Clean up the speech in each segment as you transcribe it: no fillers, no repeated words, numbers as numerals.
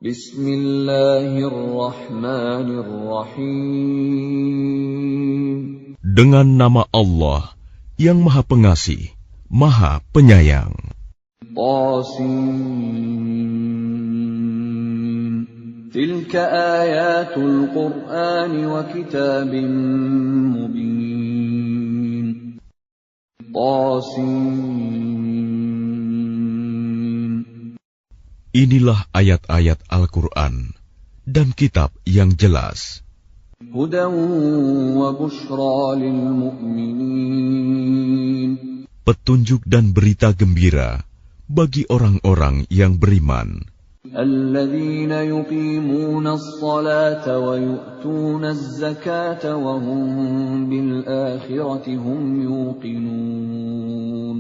Bismillahirrahmanirrahim. Dengan nama Allah yang Maha Pengasih, Maha Penyayang. Tasin. Tilka ayatul Qur'an wa kitabim mubin. Tasin. Inilah ayat-ayat Al-Quran dan kitab yang jelas. Hudan wa bushra lil mu'minin. Petunjuk dan berita gembira bagi orang-orang yang beriman. Alladzina yuqimuna as-salata wa yu'tuna az-zakata wa hum bil akhirati hum yuqinun.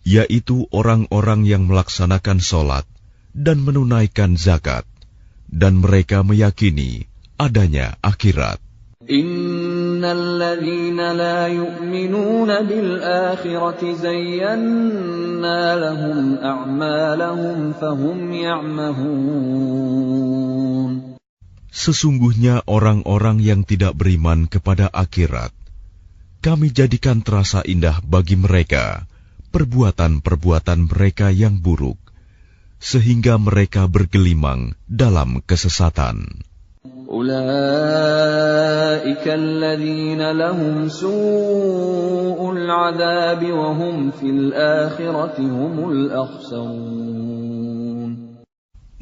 Yaitu orang-orang yang melaksanakan sholat dan menunaikan zakat, dan mereka meyakini adanya akhirat. Innal ladzina la yu'minuna bil akhirati zayyana lahum a'malahum fahum ya'mahun. Sesungguhnya orang-orang yang tidak beriman kepada akhirat, kami jadikan terasa indah bagi mereka perbuatan-perbuatan mereka yang buruk, sehingga mereka bergelimang dalam kesesatan. Ulaika alladzina lahum su'ul 'adzabi wa hum fil akhirati humul akhsarun.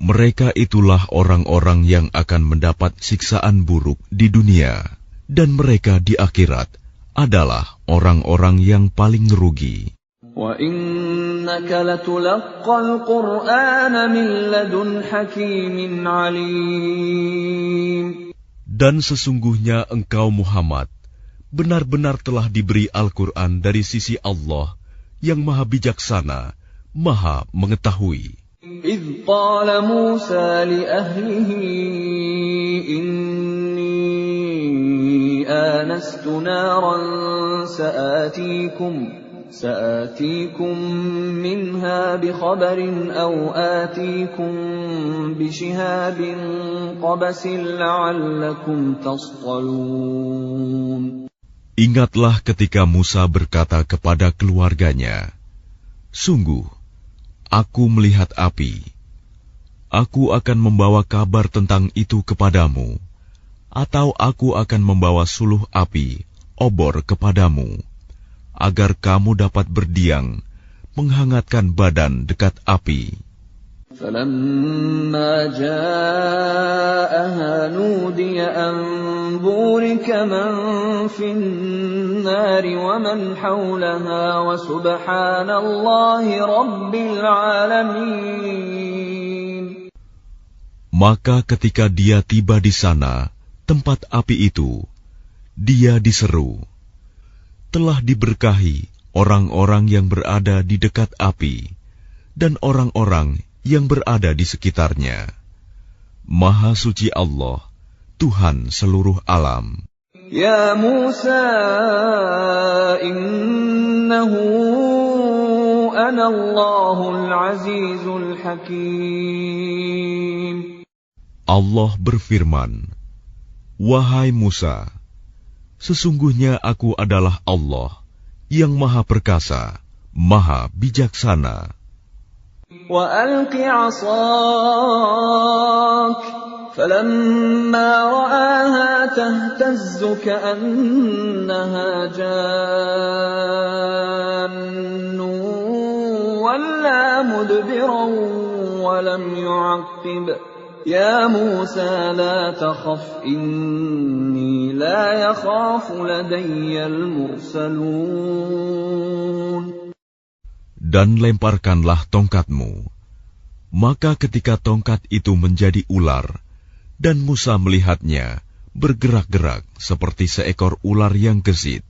Mereka itulah orang-orang yang akan mendapat siksaan buruk di dunia, dan mereka di akhirat adalah orang-orang yang paling rugi. Wa innaka latulaqqal Qur'ana min ladun hakimin 'alim. Dan sesungguhnya engkau Muhammad benar-benar telah diberi Al-Quran dari sisi Allah yang Maha Bijaksana, Maha Mengetahui. إذ قال موسى لأهله إني آنست نارا سآتيكم منها بخبر أو آتيكم بشهاب قبس لعلكم تصطلون. Ingatlah ketika Musa berkata kepada keluarganya, "Sungguh, aku melihat api. Aku akan membawa kabar tentang itu kepadamu, atau aku akan membawa suluh api, obor kepadamu, agar kamu dapat berdiam, menghangatkan badan dekat api." فَلَمَّا جَاءَهَا نُودِيَ أَن بُورِكَ مَن فِي النَّارِ وَمَنْ حَوْلَهَا وَسُبْحَانَ اللَّهِ رَبِّ الْعَالَمِينَ. Maka ketika dia tiba di sana, tempat api itu, dia diseru, "Telah diberkahi orang-orang yang berada di dekat api, dan orang-orang yang berada di sekitarnya. Maha suci Allah, Tuhan seluruh alam." Ya Musa, innahu ana Allahul Azizul Hakim. Allah berfirman, "Wahai Musa, sesungguhnya aku adalah Allah yang Maha Perkasa, Maha Bijaksana." وَأَلْقِ عَصَاكَ فَلَمَّا رَآهَا تَهْتَزُّ كَأَنَّهَا جَانٌّ وَلَّىٰ مُدْبِرًا وَلَمْ يُعَقِّبْ يَا مُوسَىٰ لَا تَخَفْ إِنِّي لَا يَخَافُ لَدَيَّ الْمُرْسَلُونَ. Dan lemparkanlah tongkatmu. Maka ketika tongkat itu menjadi ular, dan Musa melihatnya bergerak-gerak seperti seekor ular yang gesit,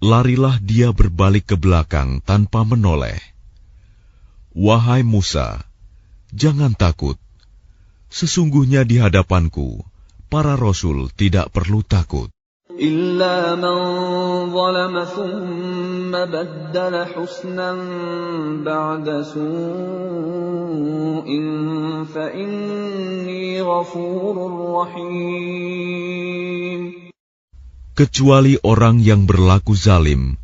larilah dia berbalik ke belakang tanpa menoleh. Wahai Musa, jangan takut. Sesungguhnya di hadapanku, para rasul tidak perlu takut. إلا من ظلم ثم بدل حسنا بعد سوء فإني غفور رحيم. Kecuali orang yang berlaku zalim,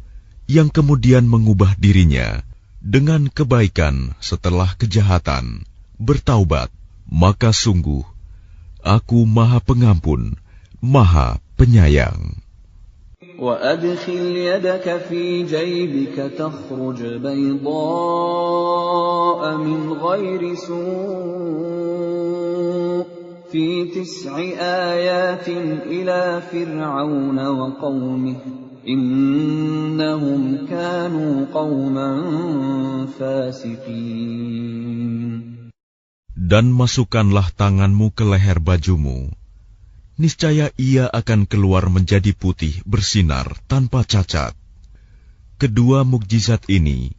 yang kemudian mengubah dirinya dengan kebaikan setelah kejahatan, bertaubat, maka sungguh Aku Maha Pengampun, Maha Penyayang. وَأَدْخِلْ يَدَكَ فِي جَيْبِكَ تَخْرُجْ بَيْضَاءَ مِنْ غَيْرِ سُوءٍ فِي 9 آيَاتٍ إِلَى فِرْعَوْنَ وَقَوْمِهِ إِنَّهُمْ كَانُوا قَوْمًا فَاسِقِينَ. Dan masukkanlah tanganmu ke leher bajumu. Niscaya ia akan keluar menjadi putih bersinar tanpa cacat. Kedua mukjizat ini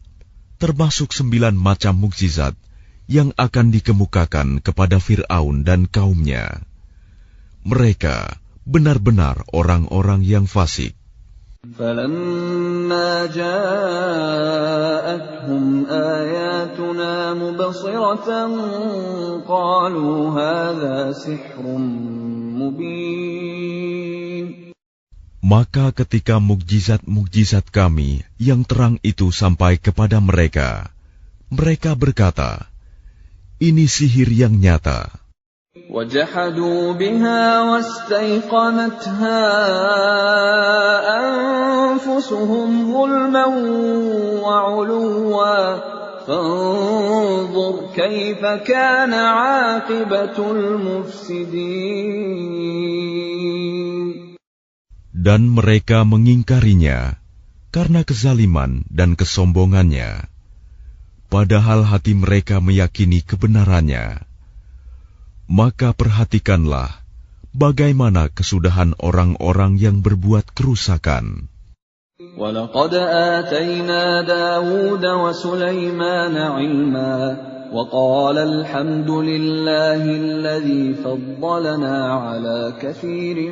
termasuk 9 macam mukjizat yang akan dikemukakan kepada Fir'aun dan kaumnya. Mereka benar-benar orang-orang yang fasik. فَلَمَّا جَاءَتْهُمْ آيَاتُنَا مُبْصِرَةً قَالُوا هَذَا سِحْرٌ مُبِينٌ. Maka ketika mukjizat-mukjizat kami yang terang itu sampai kepada mereka, mereka berkata, ini sihir yang nyata. وَجَحَدُوا بِهَا وَاسْتَيْقَنَتْهَا أَنفُسُهُمْ ظُلْمًا وَعُلُوًّا فَانظُرْ كَيْفَ كَانَ عَاقِبَةُ الْمُفْسِدِينَ. Dan mereka mengingkarinya karena kezaliman dan kesombongannya, padahal hati mereka meyakini kebenarannya. Maka perhatikanlah bagaimana kesudahan orang-orang yang berbuat kerusakan. وَلَقَدْ آتَيْنَا دَاوُودَ وَسُلَيْمَانَ عِلْمًا وَقَالَ الْحَمْدُ لِلَّهِ الَّذِي فَضَّلَنَا عَلَى كَثِيرٍ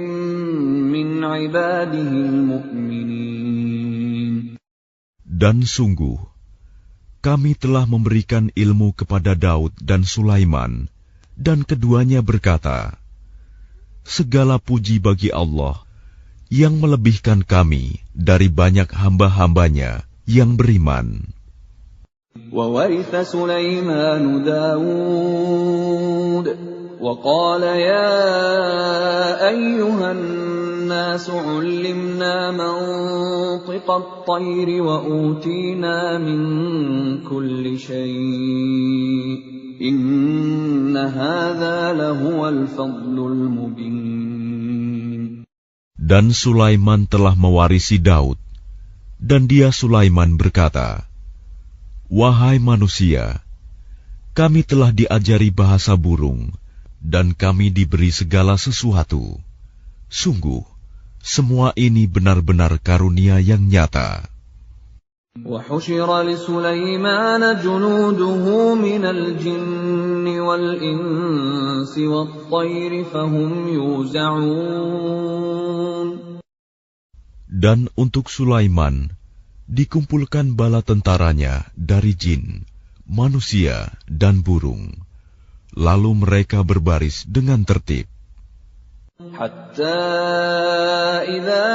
مِّنْ عِبَادِهِ الْمُؤْمِنِينَ. Dan sungguh, kami telah memberikan ilmu kepada Daud dan Sulaiman, dan keduanya berkata, segala puji bagi Allah yang melebihkan kami dari banyak hamba-hambanya yang beriman. وَوَرِثَ سُلَيْمَانُ دَاوُودَ وَقَالَ يَا أَيُّهَا النَّاسُ عُلِّمْنَا مَنطِقَ الطَّيْرِ وَأُوتِينَا مِن كُلِّ شَيْءٍ إِنَّ هَذَا لَهُوَ الْفَضْلُ الْمُبِينُ. Dan Sulaiman telah mewarisi Daud, dan dia Sulaiman berkata, wahai manusia, kami telah diajari bahasa burung, dan kami diberi segala sesuatu. Sungguh, semua ini benar-benar karunia yang nyata. وَحُشِرَ لِسُلَيْمَانَ جُنُودُهُ مِنَ الْجِنِّ وَالْإِنسِ وَالطَّيْرِ فَهُمْ يُوزَعُونَ. Dan untuk Sulaiman dikumpulkan bala tentaranya dari jin, manusia, dan burung. Lalu mereka berbaris dengan tertib. حتى إذا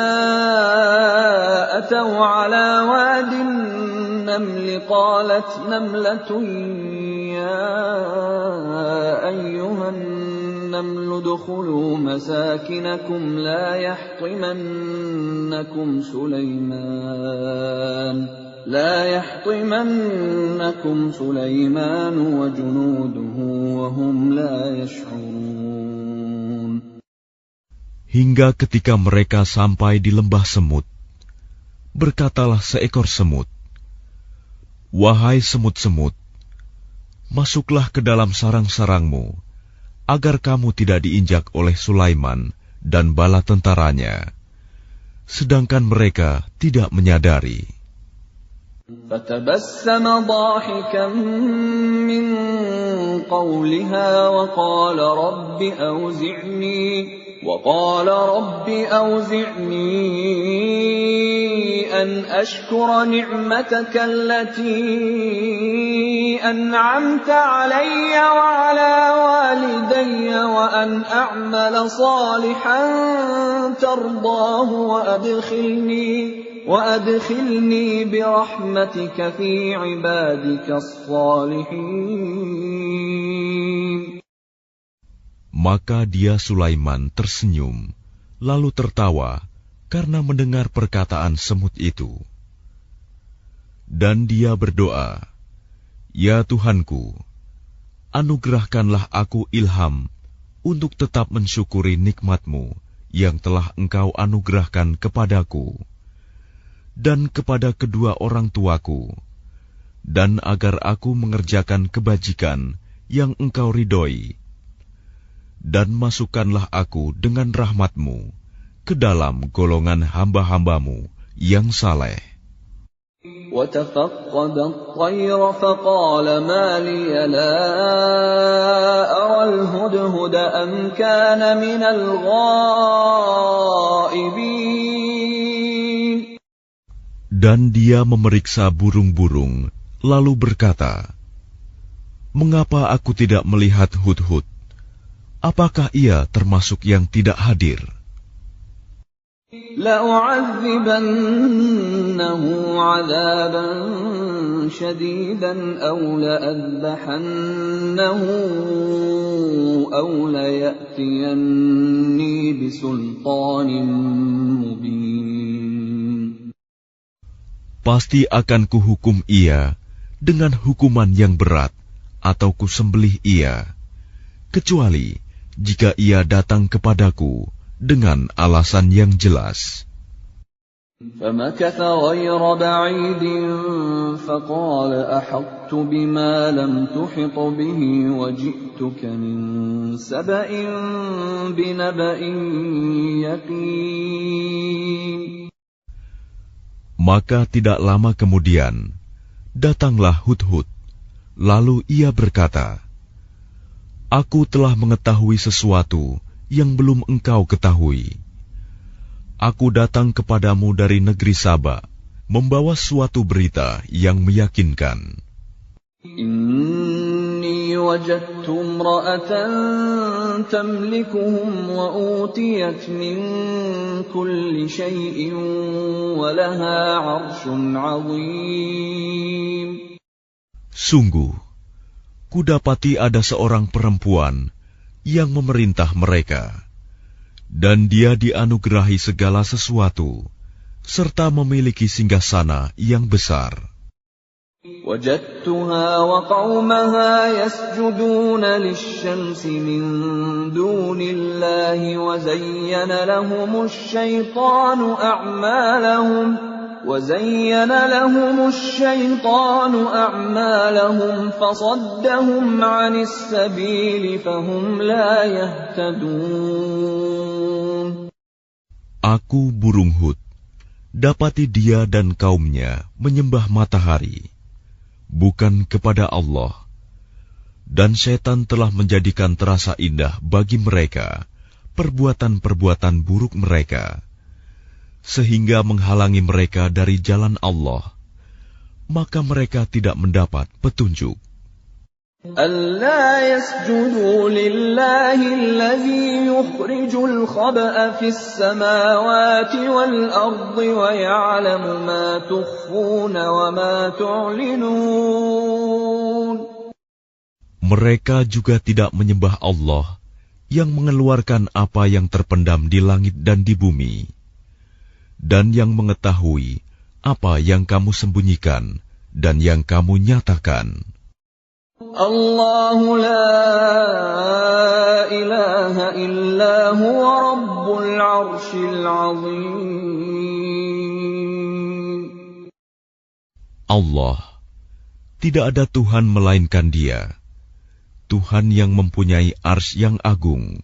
أتوا على واد النمل قالت نملة يا أيها النمل ادخلوا مساكنكم لا يحطمنكم سليمان وجنوده وهم لا يشعرون. Hingga ketika mereka sampai di lembah semut, berkatalah seekor semut, wahai semut-semut, masuklah ke dalam sarang-sarangmu, agar kamu tidak diinjak oleh Sulaiman dan bala tentaranya, sedangkan mereka tidak menyadari. فَتَبَسَّمَ ضَاحِكًا مِّن قَوْلِهَا وَقَالَ رَبِّ أَوْزِعْنِي وقال رب أوزعني أن أشكر نعمتك التي أنعمت علي وعلى والدي وأن أعمل صالحا ترضاه وأدخلني برحمتك في عبادك الصالحين. Maka dia Sulaiman tersenyum, lalu tertawa karena mendengar perkataan semut itu. Dan dia berdoa, "Ya Tuhanku, anugerahkanlah aku ilham untuk tetap mensyukuri nikmat-Mu yang telah Engkau anugerahkan kepadaku dan kepada kedua orang tuaku, dan agar aku mengerjakan kebajikan yang Engkau ridhoi. Dan masukkanlah aku dengan rahmat-Mu ke dalam golongan hamba-hamba-Mu yang saleh." وَتَفَقَّدَ الطَّيْرَ فَقَالَ مَا لِيَ لَا أَرَى الْهُدْهُدَ أَمْ كَانَ مِنَ الْغَائِبِينَ. Dan dia memeriksa burung-burung, lalu berkata, "Mengapa aku tidak melihat hudhud? Apakah ia termasuk yang tidak hadir?" لَأُعَذِّبَنَّهُ عَذَابًا شَدِيدًا أَوْ لَأَذْبَحَنَّهُ أَوْ لَيَأْتِيَنِّي بِسُلْطَانٍ مُبِينٍ. Pasti akan kuhukum ia dengan hukuman yang berat, atau kusembelih ia, kecuali jika ia datang kepadaku dengan alasan yang jelas. فَمَكَثَ غَيْرَ بَعِيدٍ فَقَالَ أَحَطتُ بِمَا لَمْ تُحِطْ بِهِ وَجِئْتُكَ مِنْ سَبَإٍ بِنَبَإٍ يَقِينٍ. Maka tidak lama kemudian datanglah Hudhud, lalu ia berkata, "Aku telah mengetahui sesuatu yang belum engkau ketahui. Aku datang kepadamu dari negeri Saba, membawa suatu berita yang meyakinkan. Inni wajadtu imra'atan tamlikuhum wa utiyat min kulli shay'in wa laha 'arshun 'azim." Sungguh, kudapati ada seorang perempuan yang memerintah mereka, dan dia dianugerahi segala sesuatu, serta memiliki singgasana yang besar. وجدتها وقومها يسجدون للشمس من دون الله وزين لهم الشيطان أعمالهم فصدهم عن السبيل فهم لا يهتدون. Aku burung Hud, dapati dia dan kaumnya menyembah matahari, bukan kepada Allah, dan setan telah menjadikan terasa indah bagi mereka perbuatan-perbuatan buruk mereka, sehingga menghalangi mereka dari jalan Allah, maka mereka tidak mendapat petunjuk. أَلَّا يَسْجُدُوا لِلَّهِ الَّذِي يُخْرِجُ الْخَبْءَ فِي السَّمَاوَاتِ وَالْأَرْضِ وَيَعْلَمُ مَا تُخْفُونَ وَمَا تُعْلِنُونَ. Mereka juga tidak menyembah Allah yang mengeluarkan apa yang terpendam di langit dan di bumi, dan yang mengetahui apa yang kamu sembunyikan dan yang kamu nyatakan. Allahu la ilaha illa huwa rabbul arshil azim. Allah, tidak ada Tuhan melainkan Dia, Tuhan yang mempunyai arsy yang agung.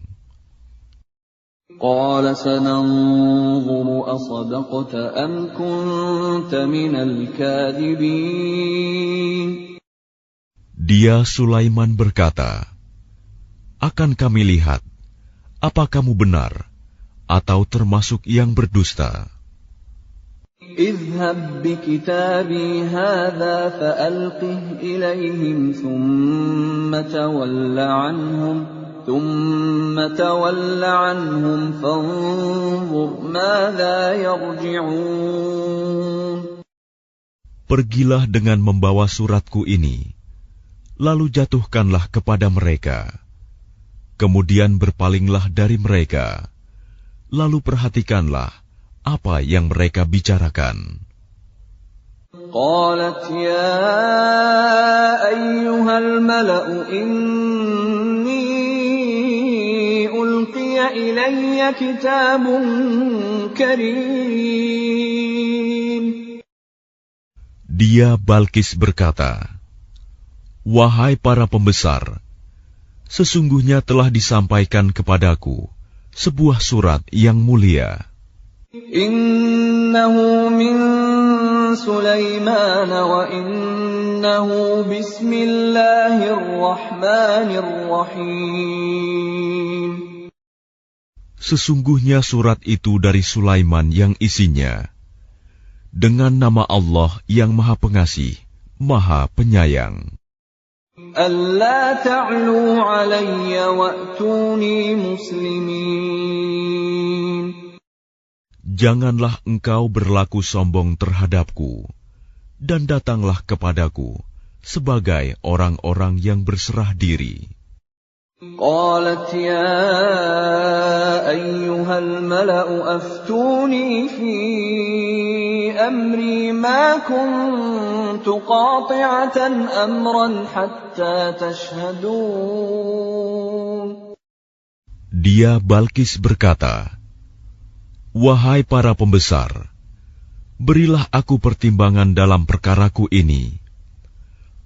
Qala sananzuru asadaqta am kunta minal kadhibin. Dia Sulaiman berkata, "Akan kami lihat, apa kamu benar atau termasuk yang berdusta. اذهب بكتابي هذا فألقه إليهم ثم تول عنهم فانظر ماذا يرجعون. Pergilah dengan membawa suratku ini, lalu jatuhkanlah kepada mereka. Kemudian berpalinglah dari mereka, lalu perhatikanlah apa yang mereka bicarakan. قالت يا أيها الملأ إني ألقي إلي كتاب كريم. Dia Balkis berkata, "Wahai para pembesar, sesungguhnya telah disampaikan kepadaku sebuah surat yang mulia. Innahu min Sulaiman wa innahu bismillahirrahmanirrahim." Sesungguhnya surat itu dari Sulaiman yang isinya, dengan nama Allah yang Maha Pengasih, Maha Penyayang. Alla ta'lu 'alayya wa'tuni muslimin. Janganlah engkau berlaku sombong terhadapku, dan datanglah kepadaku sebagai orang-orang yang berserah diri. Qalat ya ayyuhal mala'u aftuni fi amri ma kuntu qati'atan amran hatta tashhadun. Dia Balkis berkata, "Wahai para pembesar, berilah aku pertimbangan dalam perkaraku ini.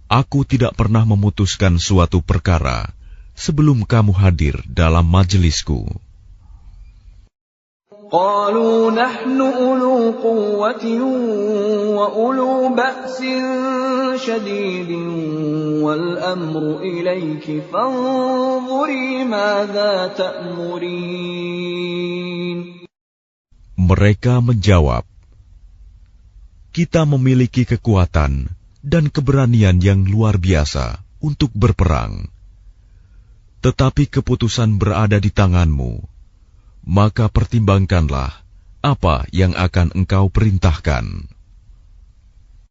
Aku tidak pernah memutuskan suatu perkara sebelum kamu hadir dalam majelisku." Qalu nahnu ulu quwwatin wa ulu ba'sin shadidin wal amru ilayki fanzuri madza ta'murin. Mereka menjawab, "Kita memiliki kekuatan dan keberanian yang luar biasa untuk berperang. Tetapi keputusan berada di tanganmu, maka pertimbangkanlah apa yang akan engkau perintahkan."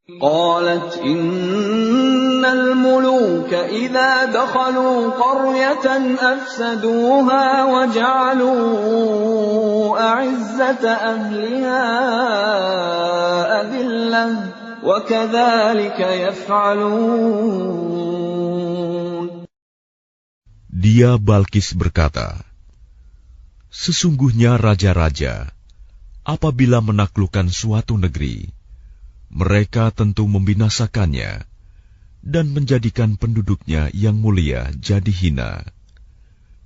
Qalat innal muluka idza dakhalu qaryatan afsaduha wa ja'alu a'izzata ahliha adillah wa kadzalika yaf'alun. Dia Balkis berkata, "Sesungguhnya raja-raja, apabila menaklukkan suatu negeri, mereka tentu membinasakannya dan menjadikan penduduknya yang mulia jadi hina.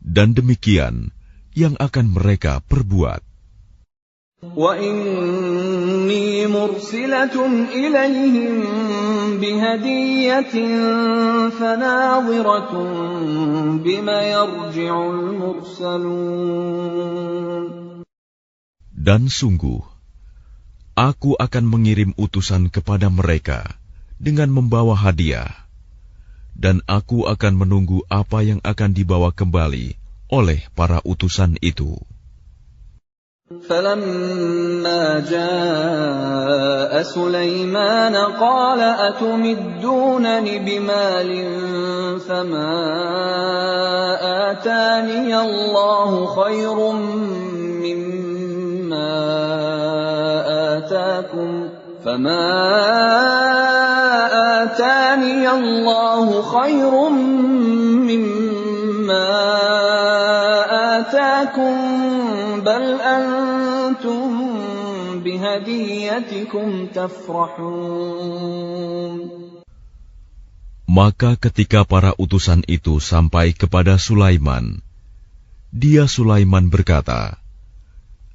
Dan demikian yang akan mereka perbuat. Wa inni mursilatun ilayhim bihadiyatin fanadhiratun bima yarji'ul mursalun. Dan sungguh, aku akan mengirim utusan kepada mereka dengan membawa hadiah, dan aku akan menunggu apa yang akan dibawa kembali oleh para utusan itu. فَلَمَّا جَاءَ سُلَيْمَانَ قَالَ أَتُمِدُّونَنِ بِمَالٍ فَمَا آتَانِيَ اللَّهُ خَيْرٌ مِّمَّا آتَاكُمْ بَلْ أَنْتُمْ بِهَدِيَّتِكُمْ تَفْرَحُونَ. Maka ketika para utusan itu sampai kepada Sulaiman, Sulaiman berkata,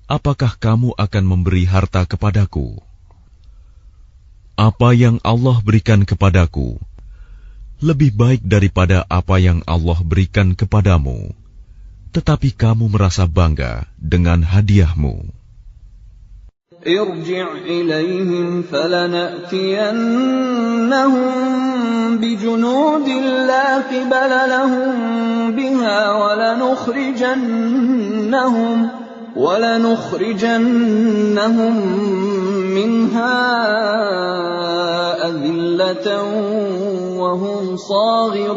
"Apakah kamu akan memberi harta kepadaku? Apa yang Allah berikan tetapi kamu merasa bangga dengan hadiahmu. Irji' ilaihim falana'tiyannahum bijunudin la qibala lahum biha ولنخرجنهم منها أذلة وهم صاغرون.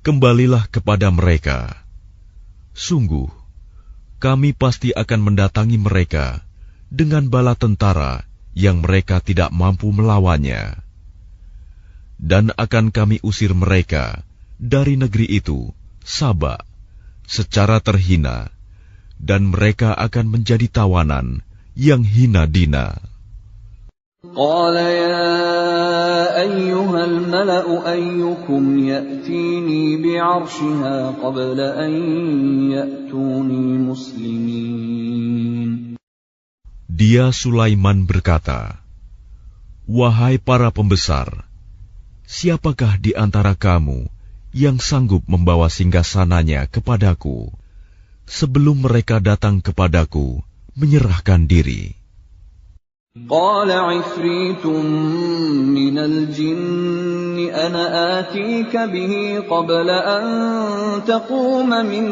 Kembalilah kepada mereka. Sungguh, kami pasti akan mendatangi mereka dengan bala tentara yang mereka tidak mampu melawannya. Dan akan kami usir mereka dari negeri itu, Saba, secara terhina, dan mereka akan menjadi tawanan yang hina dina. Qala ya ayyuhal mala'u ayyukum ya'tini bi'arshiha qabla an ya'tuni muslimin. Dia Sulaiman berkata, "Wahai para pembesar, siapakah di antara kamu yang sanggup membawa singgasananya kepadaku sebelum mereka datang kepadaku menyerahkan diri?" Qala 'ifritun minal jinni ana atika bihi qabla an taquma min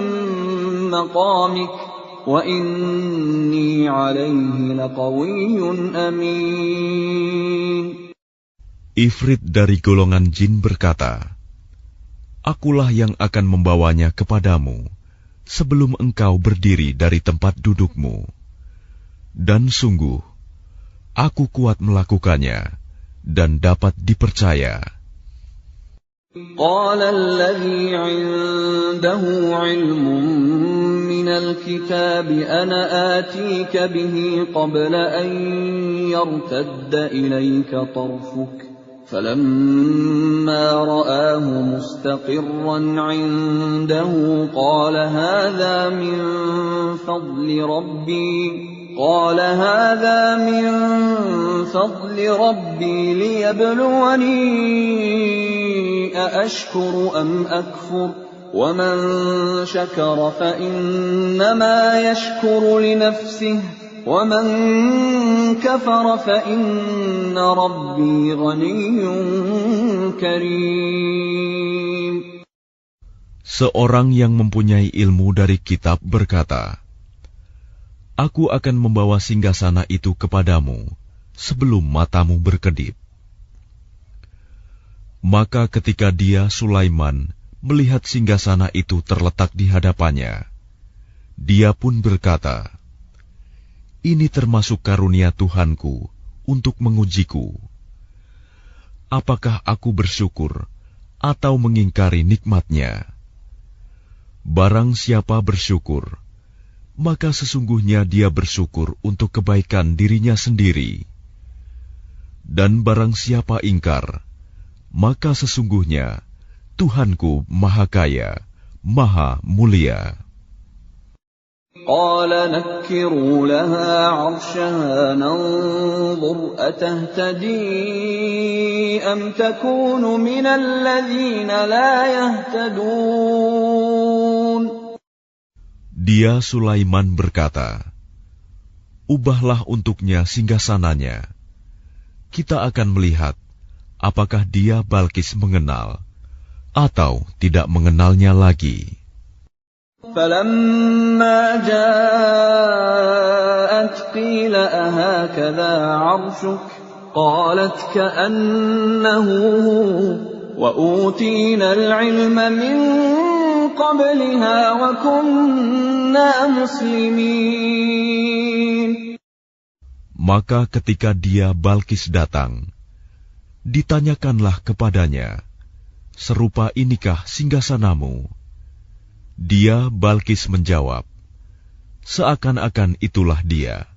maqamik wa inni 'alayhi laqawiyyun amin. Ifrit dari golongan jin berkata, "Akulah yang akan membawanya kepadamu sebelum engkau berdiri dari tempat dudukmu. Dan sungguh, aku kuat melakukannya dan dapat dipercaya." Qala alladhi 'indahu 'ilmun minal kitabi ana atika bihi qabla an yartadda ilayka tarfuk. فَلَمَّا رَآهُ مُسْتَقِرًّا عِندَهُ قَالَ هَذَا مِنْ فَضْلِ رَبِّي لِيَبْلُوَنِي أَأَشْكُرُ أَمْ أَكْفُرُ وَمَنْ شَكَرَ فَإِنَّمَا يَشْكُرُ لِنَفْسِهِ وَمَنْ كَفَرَ فَإِنَّ رَبِّي غَنِيٌّ كَرِيمٌ. Seorang yang mempunyai ilmu dari kitab berkata, "Aku akan membawa singgasana itu kepadamu sebelum matamu berkedip." Maka ketika dia, Sulaiman, melihat singgasana itu terletak di hadapannya, dia pun berkata, "Ini termasuk karunia Tuhanku untuk mengujiku. Apakah aku bersyukur atau mengingkari nikmat-Nya? Barang siapa bersyukur, maka sesungguhnya dia bersyukur untuk kebaikan dirinya sendiri. Dan barang siapa ingkar, maka sesungguhnya Tuhanku Maha Kaya, Maha Mulia." قال نكروا لها عرشها ننظر أتهتدي أم تكون من الذين لا يهتدون. Dia Sulaiman berkata, "Ubahlah untuknya singgasananya. Kita akan melihat apakah dia Balkis mengenal atau tidak mengenalnya lagi." فَلَمَّا جَاءَتْ قِيلَ أَهَكَذَا عَرْشُكِ قَالَتْ كَأَنَّهُ هُوَ وَأُوتِينَا الْعِلْمَ مِنْ قَبْلِهَا وَكُنَّا مُسْلِمِينَ. Maka ketika dia Balkis datang, ditanyakanlah kepadanya, "Serupa inikah singgasanamu?" Dia Balkis menjawab, "Seakan-akan itulah dia."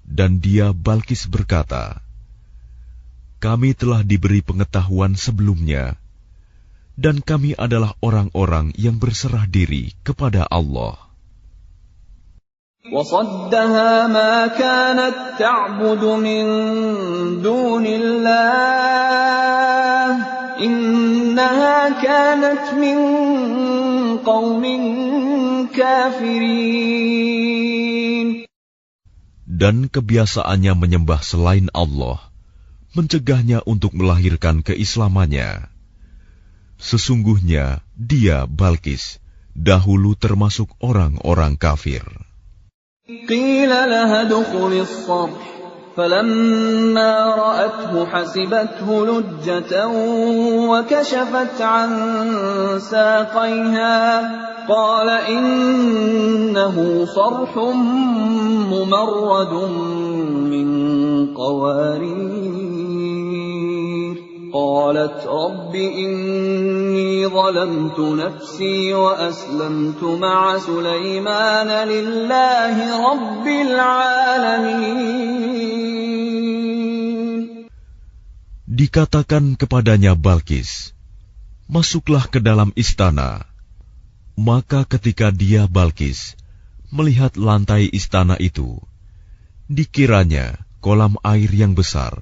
Dan dia Balkis berkata, "Kami telah diberi pengetahuan sebelumnya, dan kami adalah orang-orang yang berserah diri kepada Allah." وَصَدَّهَا مَا كَانَتْ تَعْبُدُ مِن دُونِ اللَّهِ إنها كانت من قوم كافرين. Dan kebiasaannya menyembah selain Allah mencegahnya untuk melahirkan keislamannya. Sesungguhnya dia, Balkis, dahulu termasuk orang-orang kafir. قيل لها ادخل الصرح فلما رأته حسبته لجة وكشفت عن ساقيها قال إنه صرح ممرد من قوارير قالت رب إني ظلمت نفسي وأسلمت مع سليمان لله رب العالمين. Dikatakan kepadanya Balkis, masuklah ke dalam istana. Maka ketika dia, Balkis, melihat lantai istana itu, dikiranya kolam air yang besar,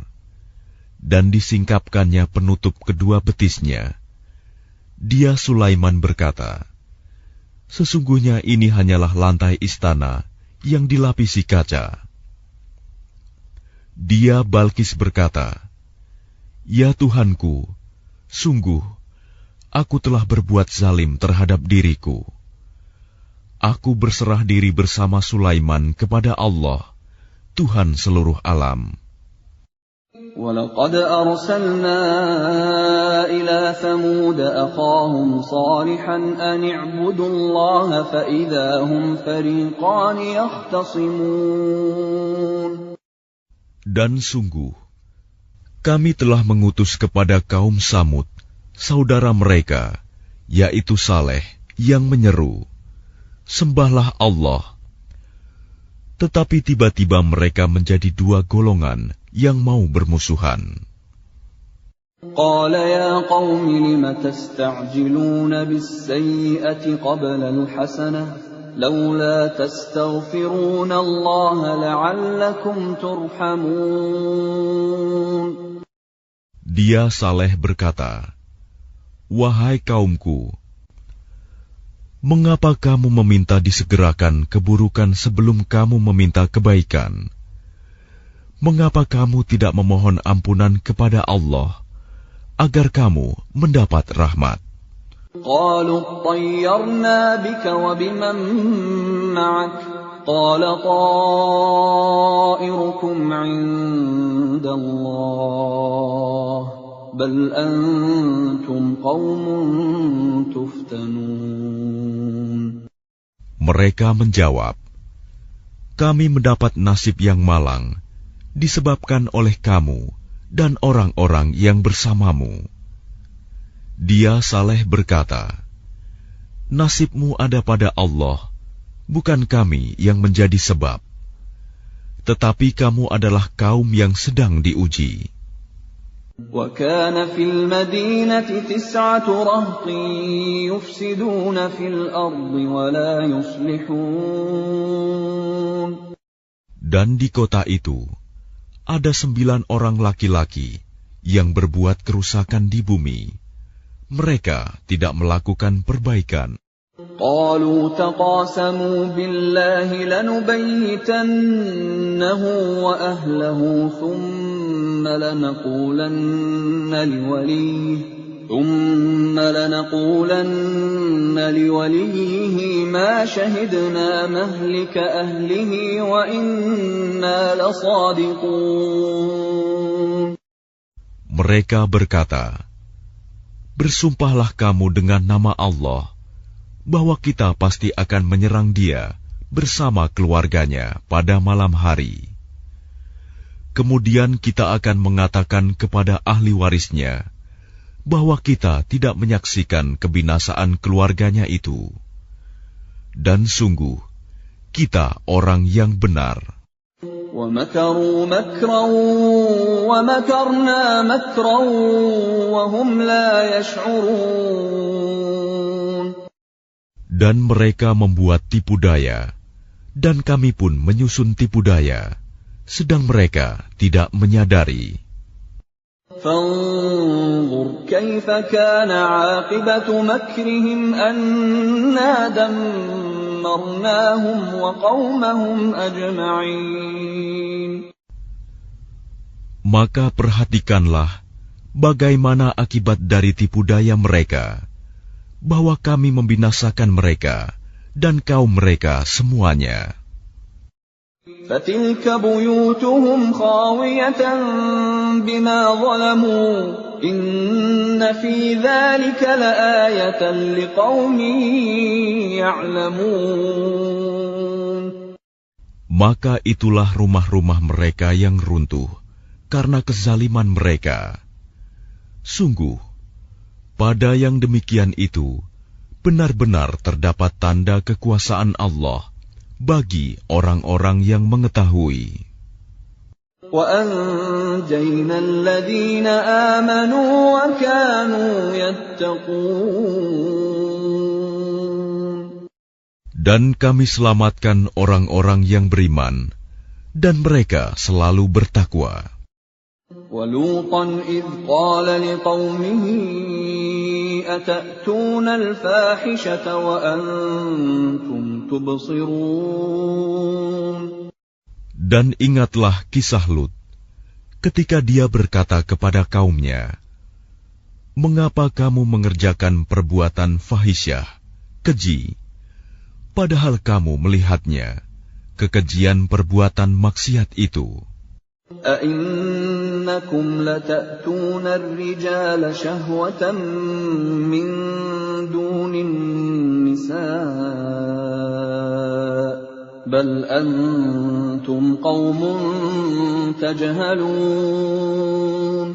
dan disingkapkannya penutup kedua betisnya. Dia, Sulaiman, berkata, sesungguhnya ini hanyalah lantai istana yang dilapisi kaca. Dia, Balkis, berkata, ya Tuhanku, sungguh, aku telah berbuat zalim terhadap diriku. Aku berserah diri bersama Sulaiman kepada Allah, Tuhan seluruh alam. وَلَقَدْ أَرْسَلْنَا إِلَى ثَمُودَ أَخَاهُمْ صَالِحًا أَنِ اعْبُدُوا اللَّهَ فَإِذَا هُمْ فَرِيقَانِ يَخْتَصِمُونَ. Dan sungguh, kami telah mengutus kepada kaum Samud saudara mereka, yaitu Saleh, yang menyeru, sembahlah Allah. Tetapi tiba-tiba mereka menjadi dua golongan yang mau bermusuhan. قال يا قوم لم تستعجلون بالسيئة قبل الحسنة لولا تستغفرون الله لعلكم ترحمون. Dia, Saleh, berkata, wahai kaumku, mengapa kamu meminta disegerakan keburukan sebelum kamu meminta kebaikan? Mengapa kamu tidak memohon ampunan kepada Allah agar kamu mendapat rahmat? قالوا اطيرنا بك وبمن معك قال طائركم عند الله بل أنتم قوم تفتنون. Mereka menjawab, kami mendapat nasib yang malang disebabkan oleh kamu dan orang-orang yang bersamamu. Dia, Saleh, berkata, nasibmu ada pada Allah, bukan kami yang menjadi sebab. Tetapi kamu adalah kaum yang sedang diuji. وَكَانَ فِي الْمَدِينَةِ 9 رَهْطٍ يُفْسِدُونَ فِي الْأَرْضِ وَلَا يُصْلِحُونَ. Dan di kota itu ada 9 orang laki-laki yang berbuat kerusakan di bumi. Mereka tidak melakukan perbaikan. قالوا تقاسموا بالله لنبيتنه وأهله ثم لنقولن لوليه ما شهدنا مهلك أهله وإنا لصادقون. Mereka berkata, bersumpahlah kamu dengan nama Allah bahwa kita pasti akan menyerang dia bersama keluarganya pada malam hari. Kemudian kita akan mengatakan kepada ahli warisnya bahwa kita tidak menyaksikan kebinasaan keluarganya itu. Dan sungguh, kita orang yang benar. وَمَكَرُوا مَكْرًا وَمَكَرْنَا مَكْرًا وَهُمْ لَا يَشْعُرُونَ. Dan mereka membuat tipu daya, dan kami pun menyusun tipu daya, sedang mereka tidak menyadari. فانظر كيف كان عاقبة مكرهم أنا دمرناهم وقومهم أجمعين. Maka perhatikanlah bagaimana akibat dari tipu daya mereka, bahwa kami membinasakan mereka dan kaum mereka semuanya. فَتِلْكَ بُيُوتُهُمْ خَاوِيَةً بِمَا ظَلَمُوا إِنَّ فِي ذَلِكَ لَآيَةً لِقَوْمٍ يَعْلَمُونَ. Maka itulah rumah-rumah mereka yang runtuh karena kezaliman mereka. Sungguh, pada yang demikian itu benar-benar terdapat tanda kekuasaan Allah bagi orang-orang yang mengetahui. وَأَنْجَيْنَا الَّذِينَ آمَنُوا وَكَانُوا يَتَّقُونَ. Dan kami selamatkan orang-orang yang beriman, dan mereka selalu bertakwa. وَلُوطًا إِذْ قَالَ لِقَوْمِهِ أَتَأْتُونَ الْفَاحِشَةَ وَأَنْتُمْ تُبْصِرُونَ. Dan ingatlah kisah Lut, ketika dia berkata kepada kaumnya, "Mengapa kamu mengerjakan perbuatan fahisyah, keji, padahal kamu melihatnya, kekejian perbuatan maksiat itu? أَإِنَّكُمْ لَتَأْتُونَ الرِّجَالَ شَهْوَةً مِّن دُونِ النِّسَاءِ بَلْ أَنْتُمْ قَوْمٌ تَجْهَلُونَ.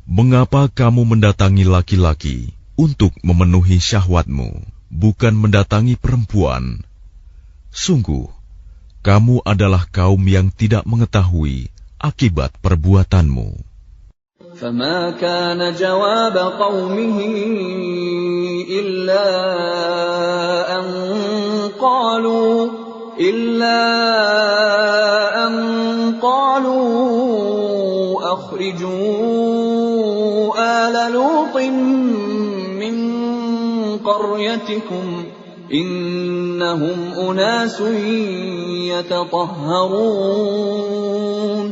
Mengapa kamu mendatangi laki-laki untuk memenuhi syahwatmu, bukan mendatangi perempuan? Sungguh, kamu adalah kaum yang tidak mengetahui akibat perbuatanmu." فَمَا كَانَ جَوَابَ قَوْمِهِ إِلَّا أَنْ قَالُوا أَخْرِجُوا آلَ لُوطٍ مِّن قَرْيَتِكُمْ إِنَّهُمْ أُنَاسٌ يَتَطَهَّرُونَ.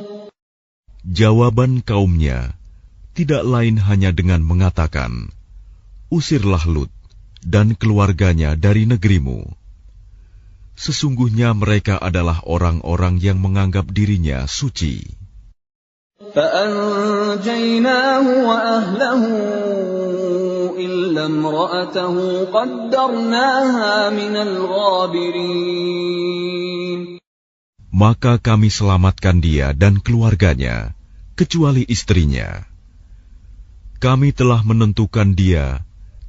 Jawaban kaumnya tidak lain hanya dengan mengatakan, "Usirlah Lut dan keluarganya dari negerimu. Sesungguhnya mereka adalah orang-orang yang menganggap dirinya suci." فَأَنْجَيْنَاهُ وَأَهْلَهُ إِلَّا امْرَأَتَهُ قَدَّرْنَاهَا مِنَ الْغَابِرِينَ. Maka kami selamatkan dia dan keluarganya, kecuali istrinya. Kami telah menentukan dia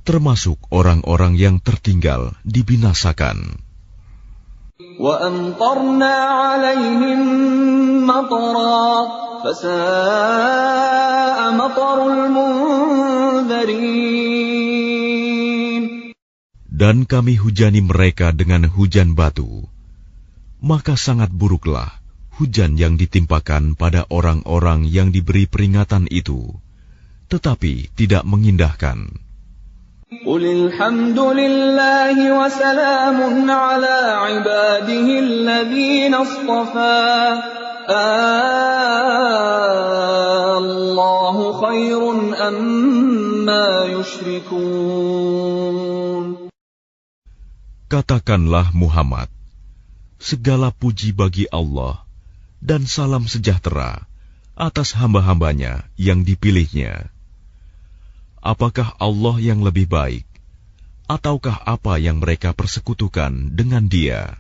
termasuk orang-orang yang tertinggal dibinasakan. وَأَمْطَرْنَا عَلَيْهِمْ مَطَرًا فَسَاءَ مَطَرُ الْمُنذَرِينَ. Dan kami hujani mereka dengan hujan batu, maka sangat buruklah hujan yang ditimpakan pada orang-orang yang diberi peringatan itu, tetapi tidak mengindahkan. قُلِ الْحَمْدُ لِلَّهِ وَسَلَامٌ عَلَىٰ عِبَادِهِ الَّذِينَ اصْطَفَىٰ اللَّهُ خَيْرٌ أَمَّا يُشْرِكُونَ. Katakanlah Muhammad, segala puji bagi Allah dan salam sejahtera atas hamba-hambanya yang dipilihnya. Apakah Allah yang lebih baik, ataukah apa yang mereka persekutukan dengan Dia?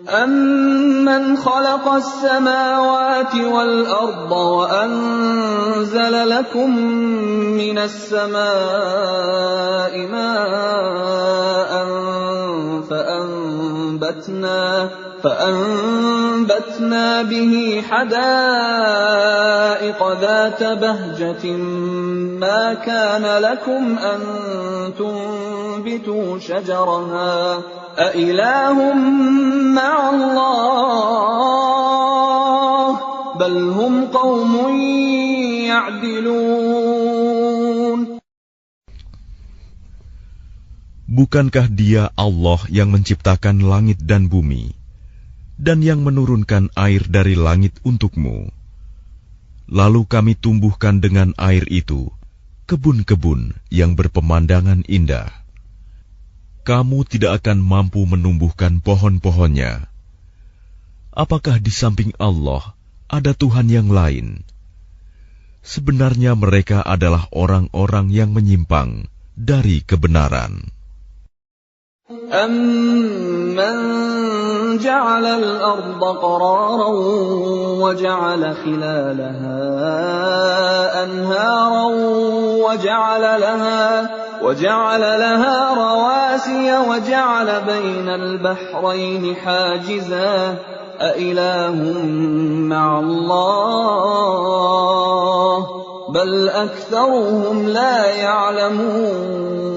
أَمَّنْ خَلَقَ السَّمَاوَاتِ وَالْأَرْضَ وَأَنزَلَ لَكُم مِّنَ السَّمَاءِ مَاءً فَأَنبَتْنَا بِهِ حَدَائِقَ ذَاتَ بَهْجَةٍ مَّا كَانَ لَكُمْ أَن تُنبِتُوا شَجَرَهَا أَإِلَٰهٌ مَّعَ اللَّهِ بَلْ هُمْ قَوْمٌ يعدلون Bukankah Dia Allah yang menciptakan langit dan bumi, dan yang menurunkan air dari langit untukmu? Lalu kami tumbuhkan dengan air itu kebun-kebun yang berpemandangan indah. Kamu tidak akan mampu menumbuhkan pohon-pohonnya. Apakah di samping Allah ada Tuhan yang lain? Sebenarnya mereka adalah orang-orang yang menyimpang dari kebenaran. أَمَّنْ جَعَلَ الْأَرْضَ قَرَارًا وَجَعَلَ خِلَالَهَا أَنْهَارًا وَجَعَلَ لَهَا رَوَاسِيَ وَجَعَلَ بَيْنَ الْبَحْرَيْنِ حَاجِزًا أَإِلَٰهٌ مَّعَ اللَّهِ بَلْ أَكْثَرُهُمْ لَا يَعْلَمُونَ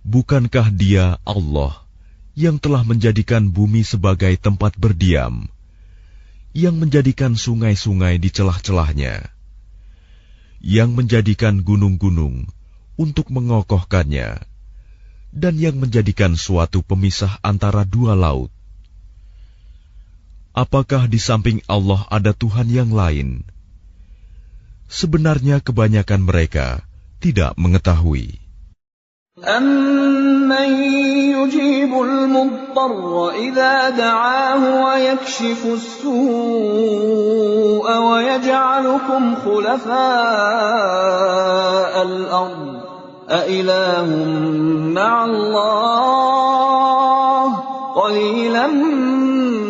Bukankah Dia Allah yang telah menjadikan bumi sebagai tempat berdiam, yang menjadikan sungai-sungai di celah-celahnya, yang menjadikan gunung-gunung untuk mengokohkannya, dan yang menjadikan suatu pemisah antara dua laut? Apakah di samping Allah ada Tuhan yang lain? Sebenarnya kebanyakan mereka tidak mengetahui. أَمَّن يُجِيبُ الْمُضْطَرَّ إِذَا دَعَاهُ وَيَكْشِفُ السُّوءَ وَيَجْعَلُكُمْ خُلَفَاءَ الْأَرْضِ أَإِلَٰهٌ مَّعَ اللَّهِ قَلِيلًا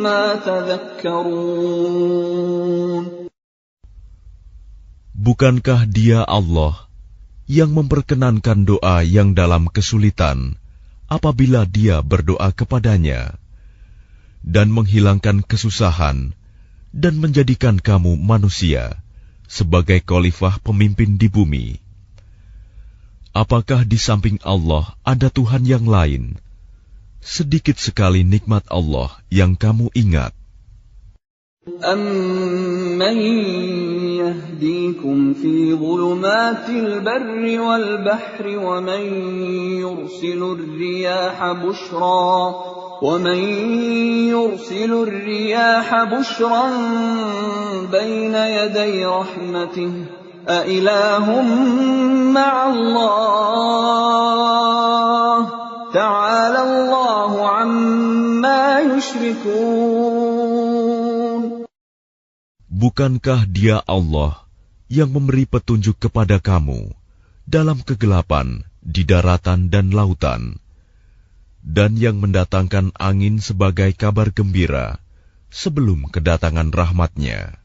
مَّا تَذَكَّرُونَ Bukankah Dia Allah yang memperkenankan doa yang dalam kesulitan apabila Dia berdoa kepadanya, dan menghilangkan kesusahan, dan menjadikan kamu manusia sebagai khalifah pemimpin di bumi? Apakah di samping Allah ada Tuhan yang lain? Sedikit sekali nikmat Allah yang kamu ingat. أَمَّن يَهْدِيكُمْ فِي ظُلُمَاتِ الْبَرِّ وَالْبَحْرِ وَمَن يُرْسِلُ الرِّيَاحَ بُشْرًا بَيْنَ يَدَيْ رَحْمَتِهِ أَإِلَٰهٌ مَّعَ اللَّهِ تَعَالَى اللَّهُ عَمَّا يُشْرِكُونَ Bukankah Dia Allah yang memberi petunjuk kepada kamu dalam kegelapan di daratan dan lautan, dan yang mendatangkan angin sebagai kabar gembira sebelum kedatangan rahmat-Nya?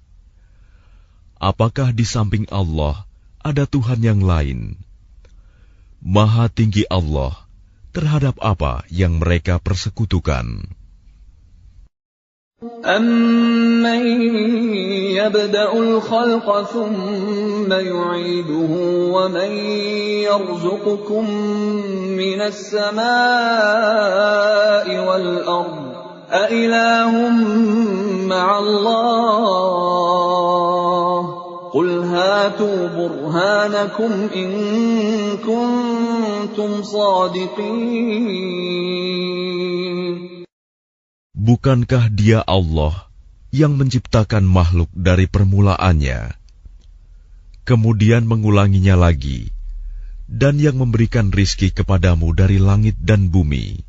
Apakah di samping Allah ada Tuhan yang lain? Maha tinggi Allah terhadap apa yang mereka persekutukan. أَمَّن يَبْدَأُ الْخَلْقَ ثُمَّ يُعِيدُهُ وَمَن يَرْزُقُكُم مِّنَ السَّمَاءِ وَالْأَرْضِ أَإِلَٰهٌ مَّعَ اللَّهِ قُلْ هَاتُوا بُرْهَانَكُمْ إِن كُنتُمْ صَادِقِينَ Bukankah Dia Allah yang menciptakan makhluk dari permulaannya, kemudian mengulanginya lagi, dan yang memberikan rizki kepadamu dari langit dan bumi?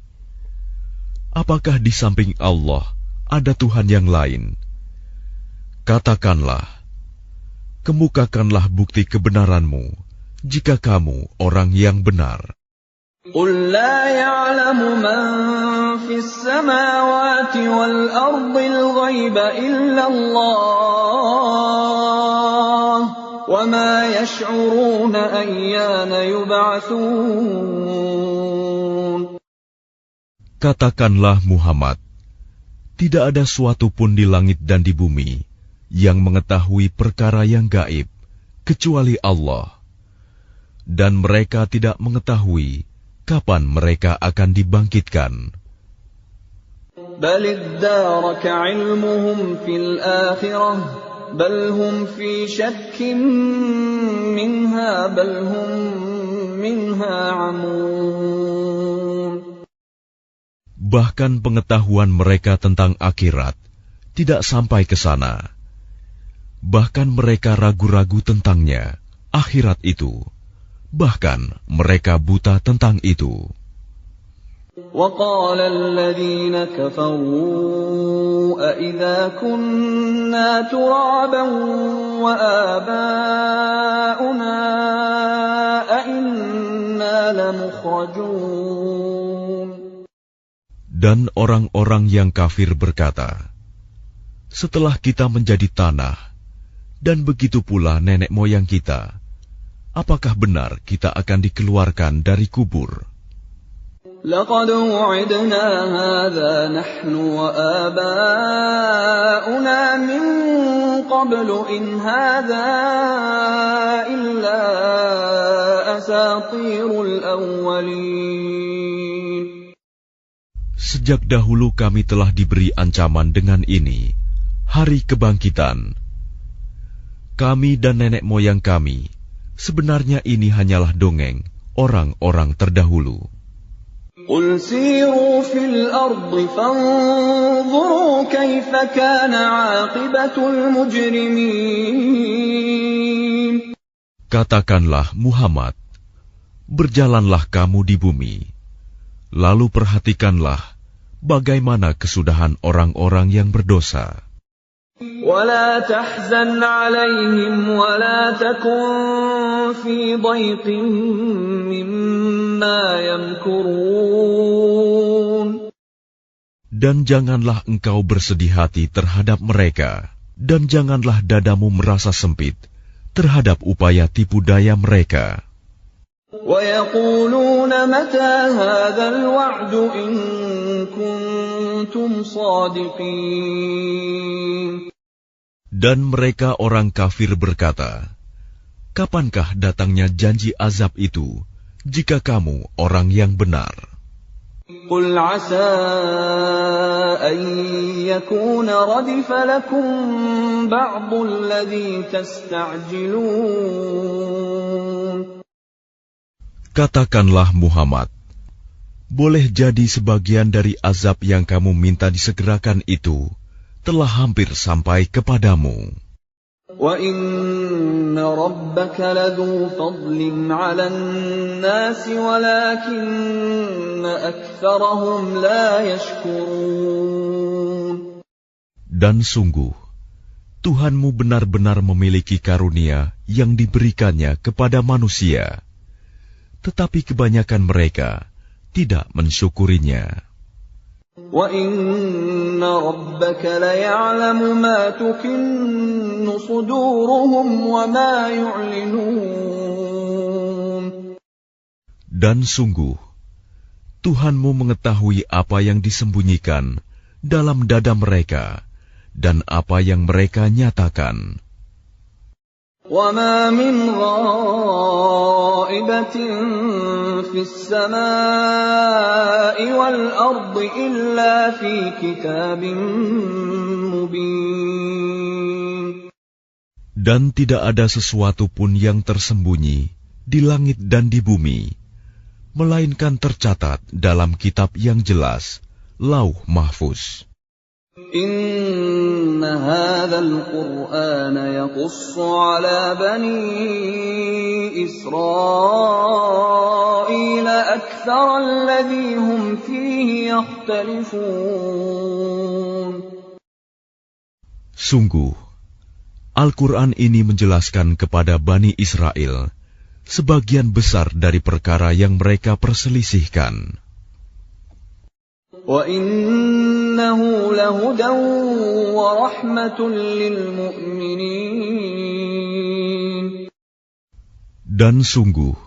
Apakah di samping Allah ada Tuhan yang lain? Katakanlah, kemukakanlah bukti kebenaranmu jika kamu orang yang benar. قُل لَّا يَعْلَمُ مَن فِي السَّمَاوَاتِ وَالْأَرْضِ الْغَيْبَ إِلَّا اللَّهُ وَمَا يَشْعُرُونَ أَيَّانَ يُبْعَثُونَ Katakanlah Muhammad, tidak ada suatu pun di langit dan di bumi yang mengetahui perkara yang gaib kecuali Allah, dan mereka tidak mengetahui kapan mereka akan dibangkitkan. بَلِ ادَّارَكَ عِلْمُهُمْ فِي الْآخِرَةِ بل هم في شك منها بل هم منها عمون. Bahkan pengetahuan mereka tentang akhirat tidak sampai ke sana. Bahkan mereka ragu-ragu tentangnya, akhirat itu. Bahkan mereka buta tentang itu. وقال الذين كفروا أإذا كنا ترابا وآباؤنا أإنا لمخرجون. Dan orang-orang yang kafir berkata, setelah kita menjadi tanah, dan begitu pula nenek moyang kita, apakah benar kita akan dikeluarkan dari kubur? لقد وعدنا هذا نحن وآباؤنا من قبل إن هذا إلا أساطير الأولين. Sejak dahulu kami telah diberi ancaman dengan ini, hari kebangkitan. Kami dan nenek moyang kami, sebenarnya ini hanyalah dongeng orang-orang terdahulu. قل سيروا في الأرض فانظروا كيف كان عاقبة المجرمين. Katakanlah Muhammad, berjalanlah kamu di bumi, lalu perhatikanlah bagaimana kesudahan orang-orang yang berdosa. ولا تحزن عليهم ولا تكن في ضيق مما يمكرون. Dan janganlah engkau bersedih hati terhadap mereka, dan janganlah dadamu merasa sempit terhadap upaya tipu daya mereka. ويقولون متى هذا الوعد إن كنتم صادقين. Dan mereka orang kafir berkata, kapankah datangnya janji azab itu, jika kamu orang yang benar? قل عسى أن يكون ردف لكم بعض الذي تستعجلون. Katakanlah Muhammad, boleh jadi sebagian dari azab yang kamu minta disegerakan itu telah hampir sampai kepadamu. وَإِنَّ رَبَّكَ لَذُو فَضْلٍ عَلَى النَّاسِ وَلَكِنَّ أَكْثَرَهُمْ لَا يَشْكُرُونَ. Dan sungguh, Tuhanmu benar-benar memiliki karunia yang diberikannya kepada manusia, tetapi kebanyakan mereka tidak mensyukurinya. وَإِنَّ رَبَّكَ لَيَعْلَمُ مَا تُكِنُّ صُدُورُهُمْ وَمَا يُعْلِنُونَ. Dan sungguh, Tuhanmu mengetahui apa yang disembunyikan dalam dada mereka dan apa yang mereka nyatakan. وَمَا مِنْ غَائِبَةٍ فِي السَّمَاءِ وَالْأَرْضِ إِلَّا فِي كِتَابٍ مُبِينٍ. Dan tidak ada sesuatu pun yang tersembunyi di langit dan di bumi, melainkan tercatat dalam kitab yang jelas, Lauh Mahfuz. إِنَّ هَذَا الْقُرْآنَ يَقُصُّ عَلَى بَنِي إِسْرَائِيلَ أَكْثَرَ الَّذِي هُمْ فِيهِ يَخْتَلِفُونَ. Sungguh, Al-Quran ini menjelaskan kepada Bani Israel sebagian besar dari perkara yang mereka perselisihkan. وَإِنَّهُ لَهُدًى وَرَحْمَةٌ لِّلْمُؤْمِنِينَ. Dan sungguh,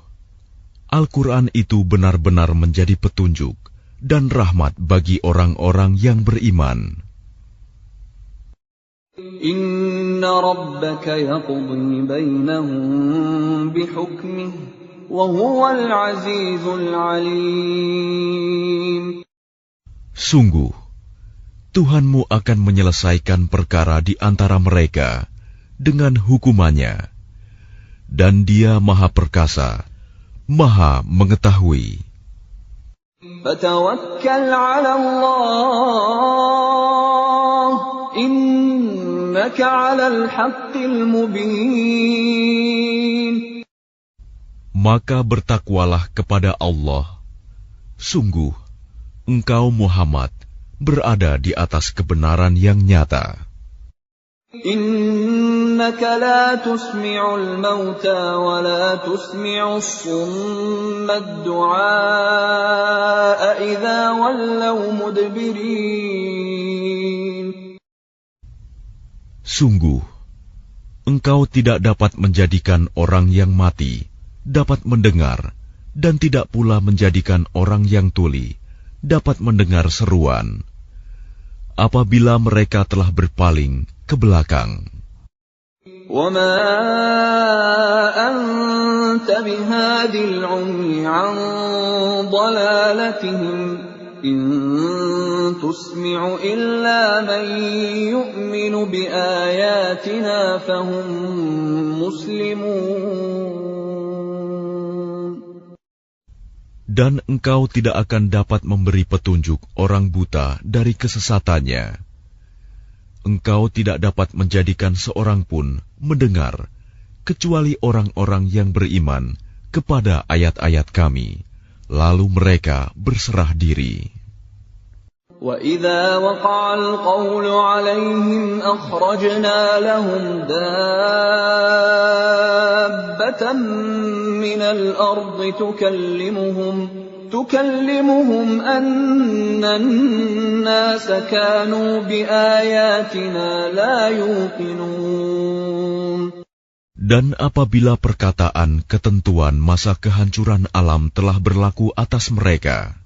Al-Quran itu benar-benar menjadi petunjuk dan rahmat bagi orang-orang yang beriman. Inna rabbaka yaqdi bainahum bihukmih wa huwal azizul alim. Sungguh, Tuhanmu akan menyelesaikan perkara di antara mereka dengan hukumannya. Dan Dia Maha Perkasa, Maha Mengetahui. Fatawakkal 'ala Allah, innaka 'alal haqqil mubin. Maka bertakwalah kepada Allah. Sungguh, engkau Muhammad berada di atas kebenaran yang nyata. Innaka la tusmi'ul mauta wa la tusmi'us summa ad-du'a idza wallaw mudbirin. Sungguh, engkau tidak dapat menjadikan orang yang mati dapat mendengar, dan tidak pula menjadikan orang yang tuli dapat mendengar seruan apabila mereka telah berpaling ke belakang. وَمَا أَنْتَ بِهَادِ الْعُمْيِ عَنْ ضَلَالَتِهِمْ إِنْ تُسْمِعُ إِلَّا مَنْ يُؤْمِنُ بِآيَاتِنَا فَهُمْ مُسْلِمُونَ. Dan engkau tidak akan dapat memberi petunjuk orang buta dari kesesatannya. Engkau tidak dapat menjadikan seorang pun mendengar, kecuali orang-orang yang beriman kepada ayat-ayat Kami, lalu mereka berserah diri. وَإِذَا وَقَعَ الْقَوْلُ عَلَيْهِمْ أَخْرَجْنَا لَهُمْ دَابَّةً مِّنَ الْأَرْضِ تُكَلِّمُهُمْ أَنَّ النَّاسَ كَانُوا بِآيَاتِنَا لَا يُوقِنُونَ. Dan apabila perkataan ketentuan masa kehancuran alam telah berlaku atas mereka,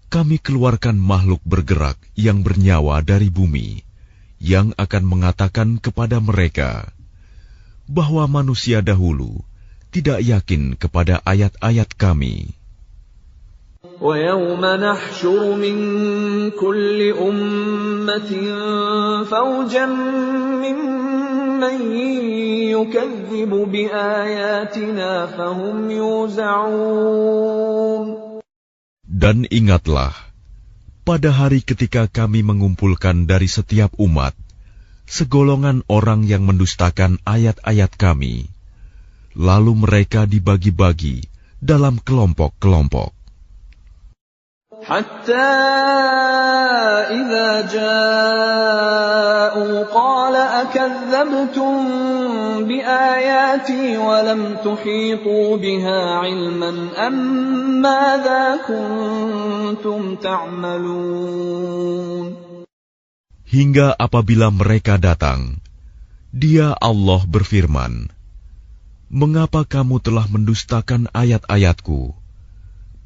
Kami keluarkan makhluk bergerak yang bernyawa dari bumi, yang akan mengatakan kepada mereka bahwa manusia dahulu tidak yakin kepada ayat-ayat Kami. وَيَوْمَ نَحْشُرُ مِنْ كُلِّ أُمَّةٍ فَوْجًا مِّمَّنْ يُكَذِّبُ بِآيَاتِنَا فَهُمْ يُوزَعُونَ. Dan ingatlah, pada hari ketika Kami mengumpulkan dari setiap umat segolongan orang yang mendustakan ayat-ayat Kami, lalu mereka dibagi-bagi dalam kelompok-kelompok. حتى إذا جاءوا قال أكذبتم بآياتي ولم تحيطوا بها علما أم ماذا كنتم تعملون. Hingga apabila mereka datang, Dia Allah berfirman, "Mengapa kamu telah mendustakan ayat-ayatku?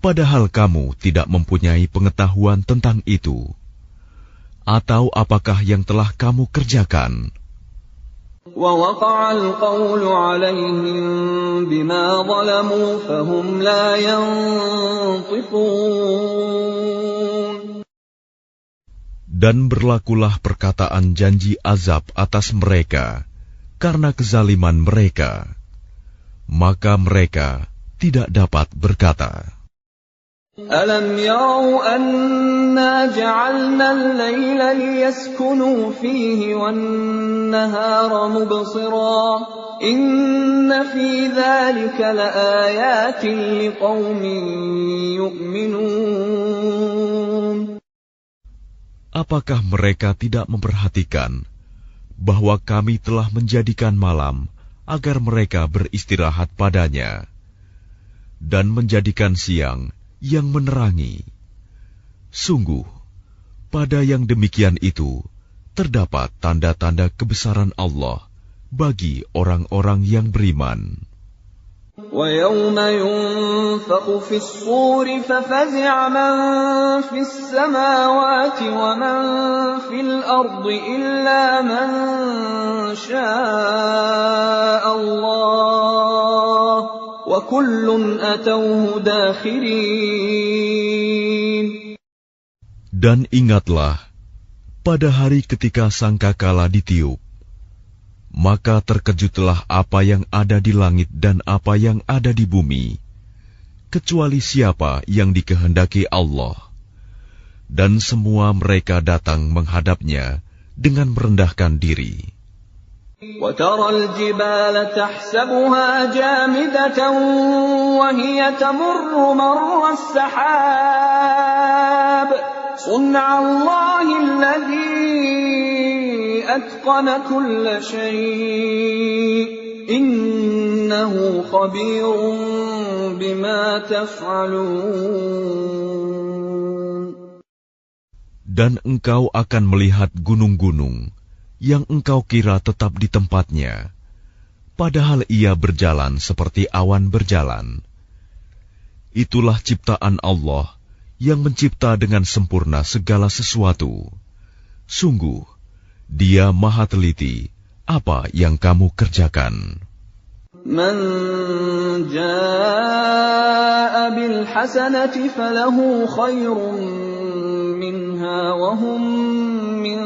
Padahal kamu tidak mempunyai pengetahuan tentang itu. Atau apakah yang telah kamu kerjakan?" وَوَقَعَ الْقَوْلُ عَلَيْهِمْ بِمَا ظَلَمُوا فَهُمْ لَا يَنطِقُونَ. Dan berlakulah perkataan janji azab atas mereka karena kezaliman mereka, maka mereka tidak dapat berkata. أَلَمْ يَرَوْا أَنَّا جَعَلْنَا اللَّيْلَ لِيَسْكُنُوا فِيهِ وَالنَّهَارَ مُبْصِرًا إِنَّ فِي ذَلِكَ لَآيَاتٍ لِقَوْمٍ يُؤْمِنُونَ. Apakah mereka tidak memperhatikan bahwa Kami telah menjadikan malam agar mereka beristirahat padanya, dan menjadikan siang yang menerangi? Sungguh, pada yang demikian itu terdapat tanda-tanda kebesaran Allah bagi orang-orang yang beriman. وَيَوْمَ يُنفَخُ فِي الصُّورِ فَفَزِعَ مَن فِي السَّمَاوَاتِ وَمَن فِي الْأَرْضِ إِلَّا مَن شَاءَ اللَّهُ وَكُلٌّ أَتَوْهُ دَاخِرِينَ. Dan ingatlah, pada hari ketika sangkakala ditiup, maka terkejutlah apa yang ada di langit dan apa yang ada di bumi, kecuali siapa yang dikehendaki Allah. Dan semua mereka datang menghadapnya dengan merendahkan diri. وَتَرَى الْجِبَالَ تَحْسَبُهَا جَامِدَةً وَهِيَ تَمُرُّ مَرَّ السَّحَابِ صُنْعَ اللَّهِ الَّذِي أَتْقَنَ كُلَّ شَيْءٍ إِنَّهُ خَبِيرٌ بِمَا تَفْعَلُونَ. Dan engkau akan melihat gunung-gunung yang engkau kira tetap di tempatnya, padahal ia berjalan seperti awan berjalan. Itulah ciptaan Allah yang mencipta dengan sempurna segala sesuatu. Sungguh, Dia Maha Teliti apa yang kamu kerjakan. Man jaa'a bil hasanati falahu khairun minha wa hum min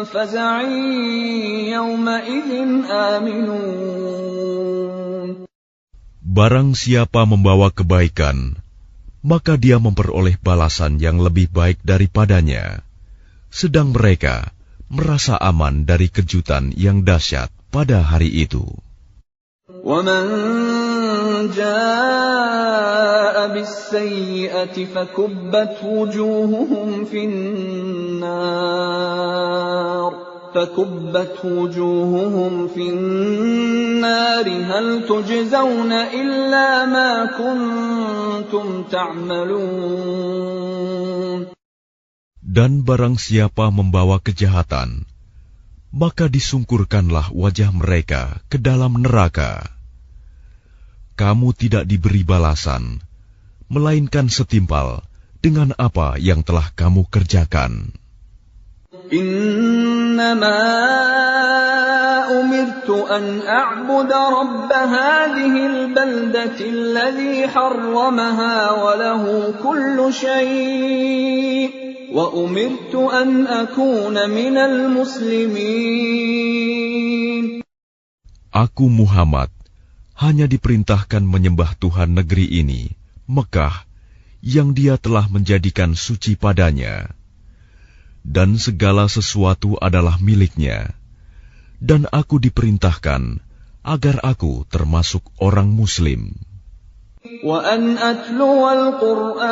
faza'in yawma idzin aminun. Barang siapa membawa kebaikan, maka dia memperoleh balasan yang lebih baik daripadanya, sedang mereka merasa aman dari kejutan yang dahsyat pada hari itu. وَمَنْ جَاءَ بِالسَّيِّئَةِ فَكُبَّتْ وُجُوهُهُمْ فِي النَّارِ هَلْ تُجْزَوْنَ إِلَّا مَا كُنْتُمْ تَعْمَلُونَ. Dan barang siapa membawa kejahatan, maka disungkurkanlah wajah mereka ke dalam neraka. Kamu tidak diberi balasan, melainkan setimpal dengan apa yang telah kamu kerjakan. Innama umirtu an a'buda rabb hadhihi al-baldati alladhi harramaha wa lahu kullu shay'. Wa umirtu an akuna minal muslimin. Aku Muhammad hanya diperintahkan menyembah Tuhan negeri ini, Mekah, yang Dia telah menjadikan suci padanya. Dan segala sesuatu adalah miliknya. Dan aku diperintahkan agar aku termasuk orang Muslim. وَأَنْ أَتْلُوَ الْقُرْآنَ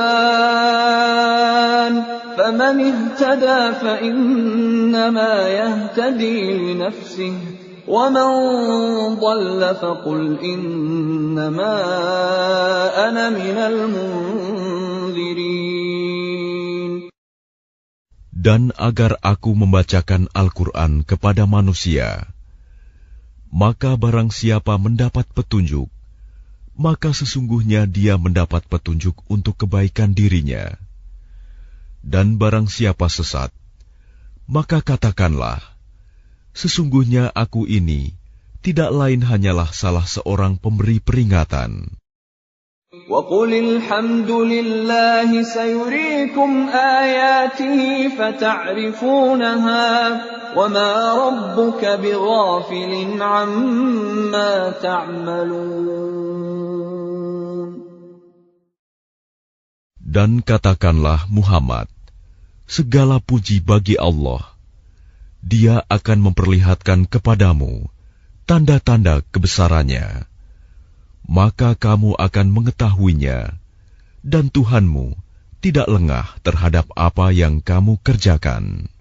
فَمَنِ اهْتَدَى فَإِنَّمَا يَهْتَدِي لِنَفْسِهِ وَمَنْ ضَلَّ فَقُلْ إِنَّمَا أَنَا مِنَ الْمُنْذِرِينَ. Dan agar aku membacakan Al-Quran kepada manusia, maka barang siapa mendapat petunjuk, maka sesungguhnya dia mendapat petunjuk untuk kebaikan dirinya. Dan barang siapa sesat, maka katakanlah, sesungguhnya aku ini tidak lain hanyalah salah seorang pemberi peringatan. وَقُلِ الْحَمْدُ لِلَّهِ سَيُرِيكُمْ آيَاتِهِ فَتَعْرِفُونَهَا وَمَا رَبُّكَ بِغَافِلٍ عَمَّا تَعْمَلُونَ. Dan katakanlah Muhammad, segala puji bagi Allah. Dia akan memperlihatkan kepadamu tanda-tanda kebesarannya. Maka kamu akan mengetahuinya, dan Tuhanmu tidak lengah terhadap apa yang kamu kerjakan.